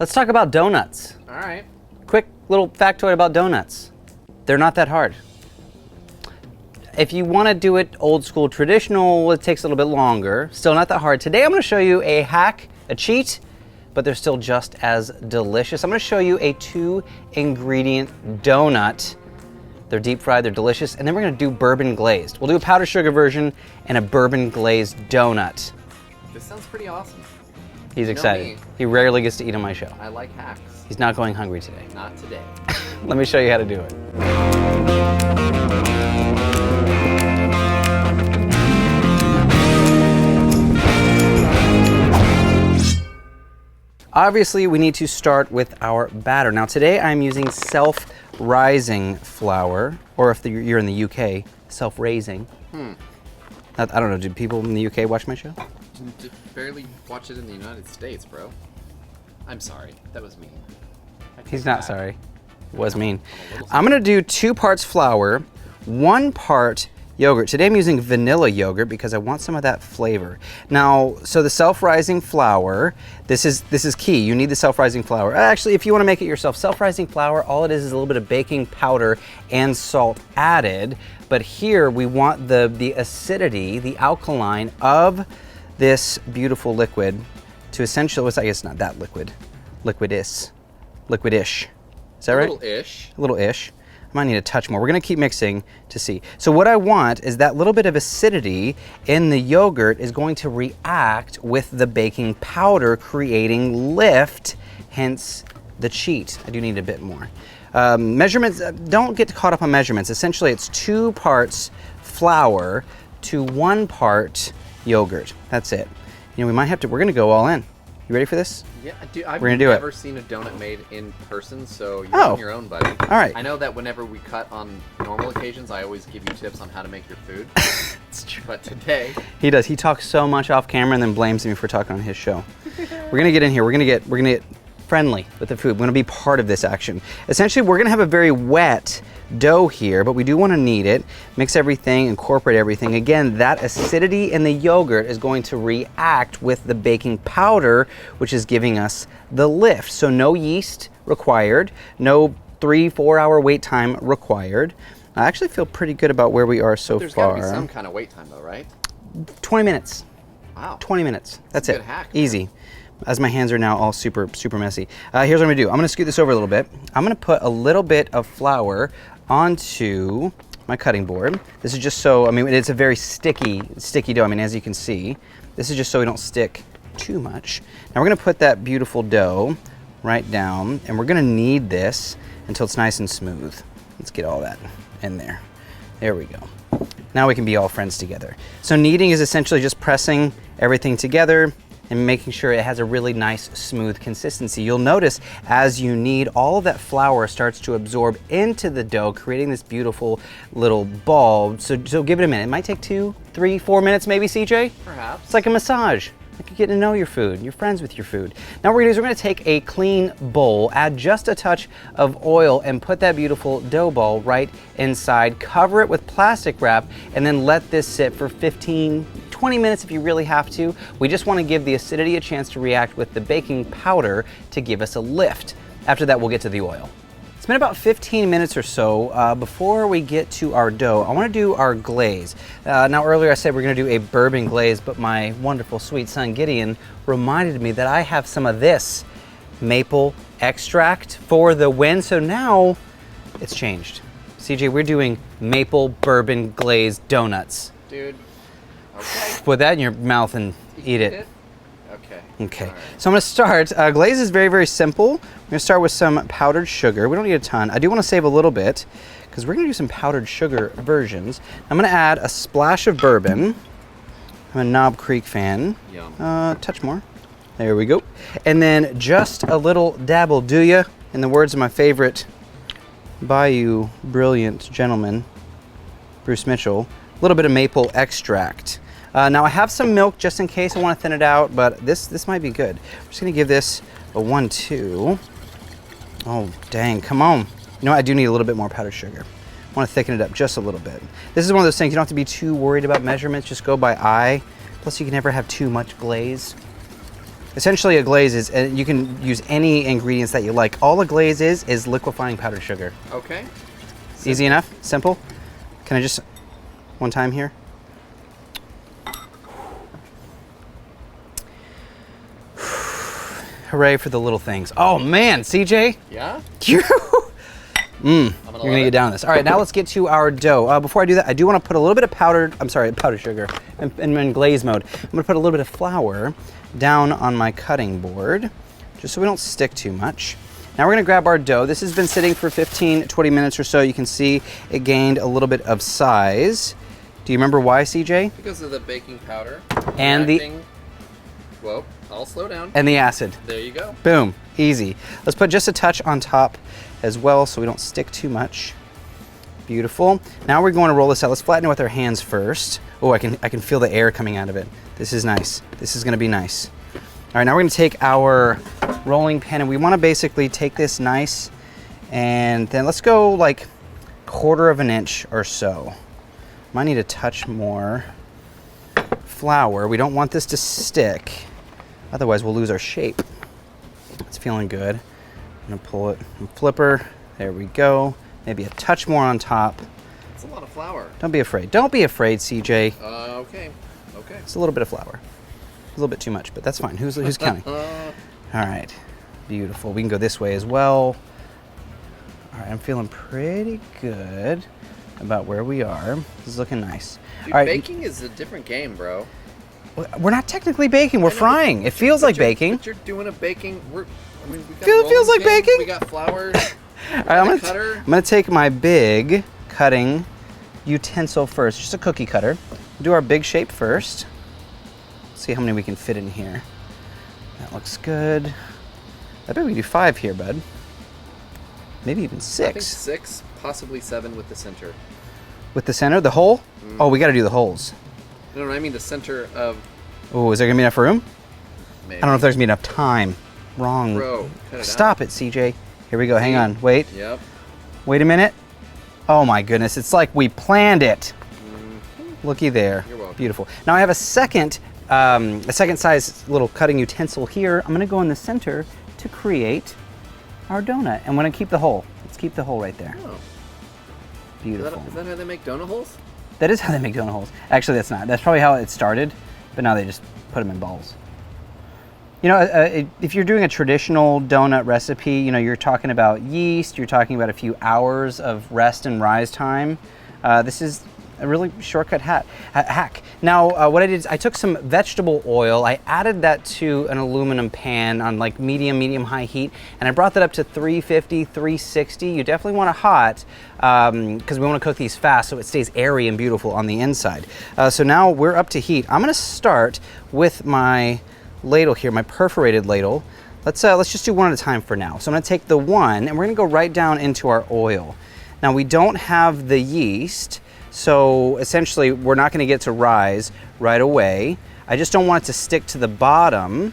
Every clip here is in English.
Let's talk about donuts. All right. Quick little factoid about donuts. They're not that hard. If you want to do it old school traditional, it takes a little bit longer. Still not that hard. Today I'm going to show you a hack, a cheat, but they're still just as delicious. I'm going to show you a 2-ingredient donut. They're deep fried, they're delicious, and then we're going to do bourbon glazed. We'll do a powdered sugar version and a bourbon glazed donut. This sounds pretty awesome. He's excited. He rarely gets to eat on my show. I like hacks. He's not going hungry today. Not today. Let me show you how to do it. Obviously, we need to start with our batter. Now today I'm using self-rising flour, or if you're in the UK, self-raising. I don't know, do people in the UK watch my show? Barely watch it in the United States, bro. I'm sorry, that was mean. He's not sorry. It was mean. I'm gonna do 2 parts flour, 1 part yogurt. Today I'm using vanilla yogurt because I want some of that flavor. Now, so the self-rising flour, this is key. You need the self-rising flour. Actually, if you want to make it yourself, self-rising flour, all it is a little bit of baking powder and salt added. But here we want the acidity, the alkaline of this beautiful liquid to essentially, I guess not that liquid, liquidish. Is that right? A little ish. I might need a touch more. We're gonna keep mixing to see. So what I want is that little bit of acidity in the yogurt is going to react with the baking powder, creating lift, hence the cheat. I do need a bit more. Measurements, don't get caught up on measurements. Essentially it's 2 parts flour to 1 part yogurt. That's it. You know, we might have to, we're gonna go all in. You ready for this? Yeah, dude, I've We're gonna do never seen a donut made in person, so you're on your own, buddy. All right. I know that whenever we cut on normal occasions, I always give you tips on how to make your food. It's true. But today... He does. He talks so much off camera and then blames me for talking on his show. We're gonna get in here. We're gonna get friendly with the food. We're gonna be part of this action. Essentially, we're gonna have a very wet dough here, but we do want to knead it, mix everything, incorporate everything. Again, that acidity in the yogurt is going to react with the baking powder, which is giving us the lift. So no yeast required, no 3-4 hour wait time required. I actually feel pretty good about where we are so There's far. There's got to be some kind of wait time though, right? 20 minutes. Wow. 20 minutes. That's a it. good hack, Easy. As my hands are now all super messy. Here's what I'm gonna do. I'm gonna scoot this over a little bit. I'm gonna put a little bit of flour onto my cutting board. This is just so, I mean, it's a very sticky dough. I mean, as you can see, this is just so we don't stick too much. Now we're gonna put that beautiful dough right down, and we're gonna knead this until it's nice and smooth. Let's get all that in there. There we go. Now we can be all friends together. So kneading is essentially just pressing everything together and making sure it has a really nice, smooth consistency. You'll notice as you knead, all of that flour starts to absorb into the dough, creating this beautiful little ball. So give it a minute. It might take 2, 3, 4 minutes maybe, CJ? Perhaps. It's like a massage. Like you get to know your food, you're friends with your food. Now what we're gonna do is we're gonna take a clean bowl, add just a touch of oil, and put that beautiful dough ball right inside, cover it with plastic wrap, and then let this sit for 15, 20 minutes if you really have to. We just wanna give the acidity a chance to react with the baking powder to give us a lift. After that, we'll get to the oil. It's been about 15 minutes or so. Before we get to our dough, I want to do our glaze. Now earlier I said we're going to do a bourbon glaze, but my wonderful sweet son Gideon reminded me that I have some of this maple extract for the win. So now it's changed. CJ, we're doing maple bourbon glazed donuts. Dude, okay. Put that in your mouth and eat it. Okay. Right. So I'm gonna start, glaze is very simple. I'm gonna start with some powdered sugar. We don't need a ton. I do wanna save a little bit because we're gonna do some powdered sugar versions. I'm gonna add a splash of bourbon. I'm a Knob Creek fan. Yum. Touch more. There we go. And then just a little dabble, do ya? In the words of my favorite Bayou brilliant gentleman, Bruce Mitchell, a little bit of maple extract. Now I have some milk just in case I want to thin it out, but this might be good. I'm just gonna give this a 1-2. Oh dang, come on. You know what, I do need a little bit more powdered sugar. I want to thicken it up just a little bit. This is one of those things, you don't have to be too worried about measurements, just go by eye. Plus you can never have too much glaze. Essentially, a glaze is, you can use any ingredients that you like. All a glaze is liquefying powdered sugar. Okay. Easy enough? Simple? Can I just, one time here? Hooray for the little things. Oh man, CJ. Yeah? You're gonna get down on this. All right, now let's get to our dough. Before I do that, I do want to put a little bit of powdered sugar. In glaze mode. I'm gonna put a little bit of flour down on my cutting board, just so we don't stick too much. Now we're gonna grab our dough. This has been sitting for 15, 20 minutes or so. You can see it gained a little bit of size. Do you remember why, CJ? Because of the baking powder. And Whoa, I'll slow down. And the acid. There you go. Boom, easy. Let's put just a touch on top as well so we don't stick too much. Beautiful. Now we're going to roll this out. Let's flatten it with our hands first. Oh, I can feel the air coming out of it. This is nice. This is gonna be nice. All right, now we're gonna take our rolling pin and we wanna basically take this nice and then let's go like 1/4 of an inch or so. Might need a touch more flour. We don't want this to stick. Otherwise we'll lose our shape. It's feeling good. I'm gonna pull it from flipper. There we go. Maybe a touch more on top. It's a lot of flour. Don't be afraid. Don't be afraid, CJ. Okay. It's a little bit of flour. A little bit too much, but that's fine. Who's counting? All right. Beautiful. We can go this way as well. All right, I'm feeling pretty good about where we are. This is looking nice. Dude, all right. baking is a different game, bro. We're not technically baking. We're frying. It feels like baking. But you're doing a baking. We got Feels like rolling pins, baking. We got flour. All right, I'm gonna take my big cutting utensil first, just a cookie cutter. Do our big shape first. See how many we can fit in here. That looks good. I bet we can do 5 here, bud. Maybe even 6. I think 6, possibly 7 with the center. With the center, the hole? Oh, we gotta do the holes. No, I mean the center of. Oh, is there gonna be enough room? Maybe. I don't know if there's gonna be enough time. Wrong. Bro, cut it Stop it, CJ. Here we go. Hang on. Wait. Yep. Wait a minute. Oh my goodness. It's like we planned it. Looky there. You're welcome. Beautiful. Now I have a second size little cutting utensil here. I'm gonna go in the center to create our donut. And I'm gonna keep the hole. Let's keep the hole right there. Oh. Beautiful. Is that how they make donut holes? That is how they make donut holes. Actually, that's not. That's probably how it started, but now they just put them in balls. You know, if you're doing a traditional donut recipe, you know, you're talking about yeast, you're talking about a few hours of rest and rise time. This is a really shortcut hack. Now, what I did is I took some vegetable oil, I added that to an aluminum pan on like medium-high heat, and I brought that up to 350, 360. You definitely want it hot because we want to cook these fast so it stays airy and beautiful on the inside. So now we're up to heat. I'm gonna start with my ladle here, my perforated ladle. Let's just do one at a time for now. So I'm gonna take the one and we're gonna go right down into our oil. Now we don't have the yeast, so essentially we're not gonna get to rise right away. I just don't want it to stick to the bottom.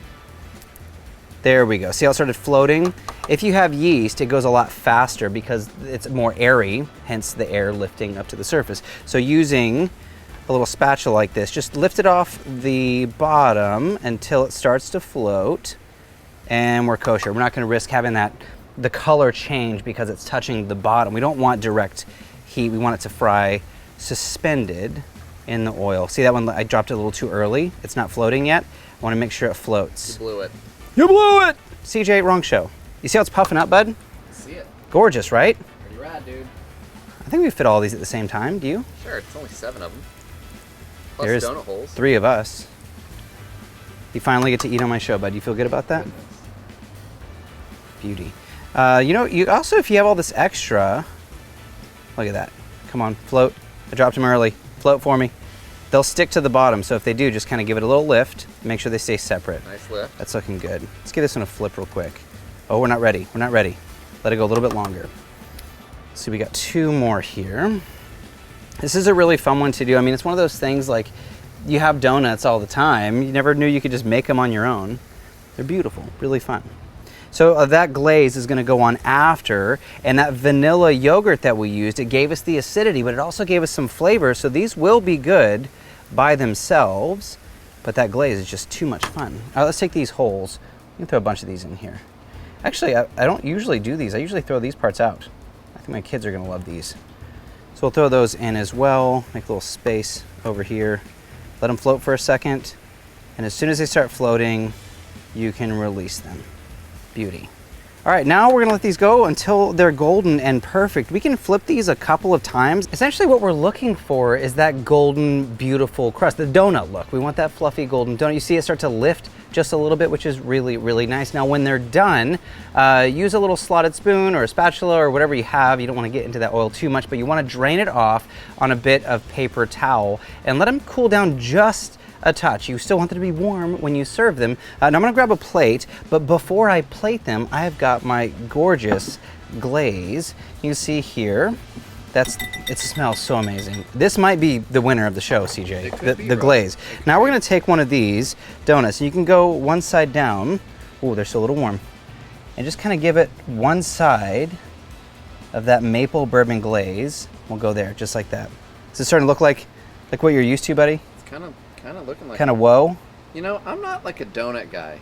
There we go. See how it started floating? If you have yeast, it goes a lot faster because it's more airy, hence the air lifting up to the surface. So using a little spatula like this, just lift it off the bottom until it starts to float, and we're kosher. We're not gonna risk having the color change because it's touching the bottom. We don't want direct heat. We want it to fry suspended in the oil. See that one? I dropped it a little too early. It's not floating yet. I want to make sure it floats. You blew it. You blew it! CJ, wrong show. You see how it's puffing up, bud? I see it. Gorgeous, right? Pretty rad, dude. I think we fit all these at the same time. Do you? Sure, it's only 7 of them. Plus There's donut holes. 3 of us. You finally get to eat on my show, bud. You feel good about that? Goodness. Beauty. You know, you also, if you have all this extra, look at that. Come on, float. I dropped them early. Float for me. They'll stick to the bottom, so if they do, just kind of give it a little lift. Make sure they stay separate. Nice lift. That's looking good. Let's get this one a flip real quick. Oh, we're not ready. We're not ready. Let it go a little bit longer. So we got 2 more here. This is a really fun one to do. I mean, it's one of those things like you have donuts all the time. You never knew you could just make them on your own. They're beautiful, really fun. So that glaze is gonna go on after, and that vanilla yogurt that we used, it gave us the acidity, but it also gave us some flavor, so these will be good by themselves. but that glaze is just too much fun. All right, let's take these holes. You can throw a bunch of these in here. Actually, I don't usually do these. I usually throw these parts out. I think my kids are gonna love these. So we'll throw those in as well. Make a little space over here. Let them float for a second. And as soon as they start floating, you can release them. Beauty. All right, now we're gonna let these go until they're golden and perfect. We can flip these a couple of times. Essentially what we're looking for is that golden, beautiful crust, the donut look. We want that fluffy golden donut. You see it start to lift just a little bit, which is really, really nice. Now when they're done, use a little slotted spoon or a spatula or whatever you have. You don't wanna get into that oil too much, but you wanna drain it off on a bit of paper towel and let them cool down just a touch. You still want them to be warm when you serve them. Now I'm gonna grab a plate, but before I plate them, I've got my gorgeous glaze. You see here, it smells so amazing. This might be the winner of the show, CJ, the glaze. Now we're gonna take one of these donuts, and you can go one side down. Ooh, they're still a little warm. And just kind of give it one side of that maple bourbon glaze. We'll go there, just like that. Is it starting to look like what you're used to, buddy? It's kind of looking like. Kind of whoa. You know, I'm not like a donut guy.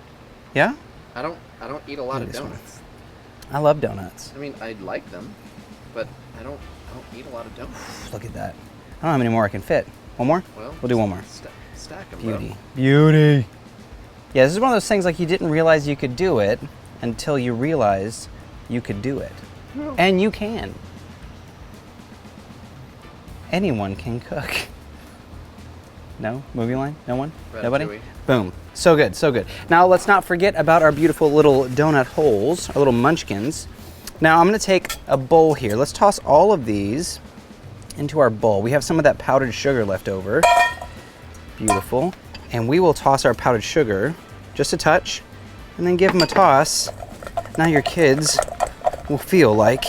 Yeah? I don't eat a lot of donuts. I love donuts. I mean, I like them, but I don't eat a lot of donuts. Look at that. I don't know how many more I can fit. One more? Well, we'll do one more. Stack them, Beauty. bro. Beauty. Yeah, this is one of those things like you didn't realize you could do it until you realized you could do it. No. And you can. Anyone can cook. No? Movie line? No one? Nobody? Boom. So good, so good. Now let's not forget about our beautiful little donut holes, our little munchkins. Now I'm gonna take a bowl here. Let's toss all of these into our bowl. We have some of that powdered sugar left over. Beautiful. And we will toss our powdered sugar, just a touch, and then give them a toss. Now your kids will feel like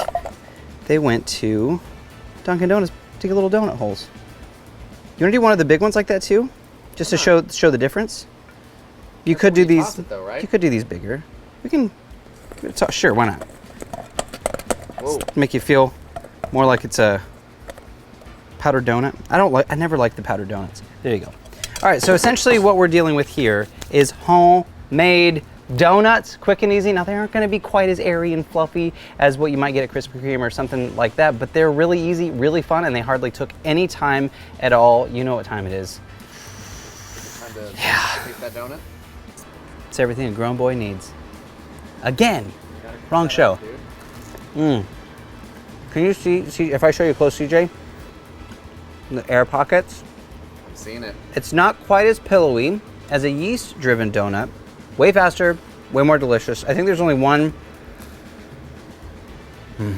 they went to Dunkin' Donuts to get little donut holes. You want to do one of the big ones like that too? Just to show the difference? You could do these, though, right? You could do these bigger. We can, sure, why not? Whoa. Make you feel more like it's a powdered donut. I never liked the powdered donuts. There you go. All right, so essentially what we're dealing with here is homemade donuts, quick and easy. Now they aren't gonna be quite as airy and fluffy as what you might get at Krispy Kreme or something like that, but they're really easy, really fun, and they hardly took any time at all. You know what time it is. Time to taste that donut? It's everything a grown boy needs. Again, wrong show. Can you see if I show you close, CJ? The air pockets. I'm seeing it. It's not quite as pillowy as a yeast-driven donut. Way faster, way more delicious. I think there's only one. There's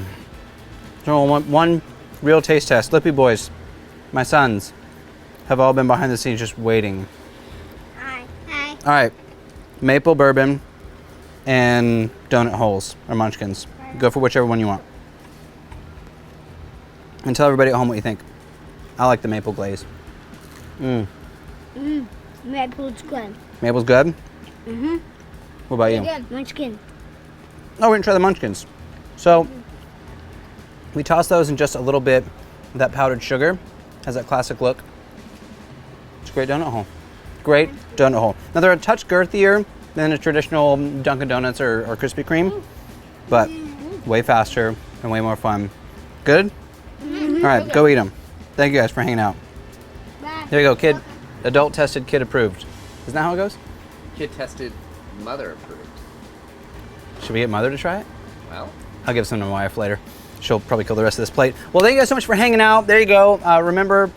only one real taste test. Lippy boys, my sons, have all been behind the scenes just waiting. Hi. All right, maple bourbon and donut holes or munchkins. Go for whichever one you want. And tell everybody at home what you think. I like the maple glaze. Maple's good. Maple's good? What about you? Good. Munchkin. Oh, we're gonna try the munchkins. So, we toss those in just a little bit of that powdered sugar. Has that classic look. It's a great donut hole. Great donut hole. Now they're a touch girthier than a traditional Dunkin' Donuts or Krispy Kreme, but way faster and way more fun. Good? All right, go eat them. Thank you guys for hanging out. Bye. There you go, kid. Adult tested, kid approved. Isn't that how it goes? Kid tested, mother approved. Should we get mother to try it? Well, I'll give some to my wife later. She'll probably kill the rest of this plate. Well, thank you guys so much for hanging out. There you go. Remember,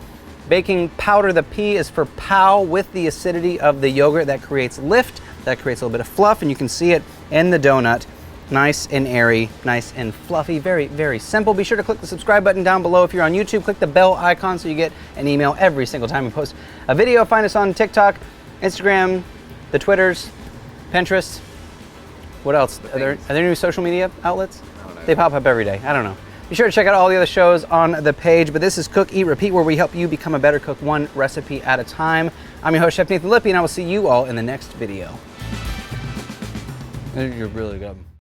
baking powder, the P is for pow, with the acidity of the yogurt that creates lift, that creates a little bit of fluff, and you can see it in the donut. Nice and airy, nice and fluffy, very, very simple. Be sure to click the subscribe button down below. If you're on YouTube, click the bell icon so you get an email every single time we post a video. Find us on TikTok, Instagram, the Twitters, Pinterest. What else? Are there new social media outlets? I don't know. They pop up every day. I don't know. Be sure to check out all the other shows on the page. But this is Cook, Eat, Repeat, where we help you become a better cook one recipe at a time. I'm your host, Chef Nathan Lippy, and I will see you all in the next video. You're really good.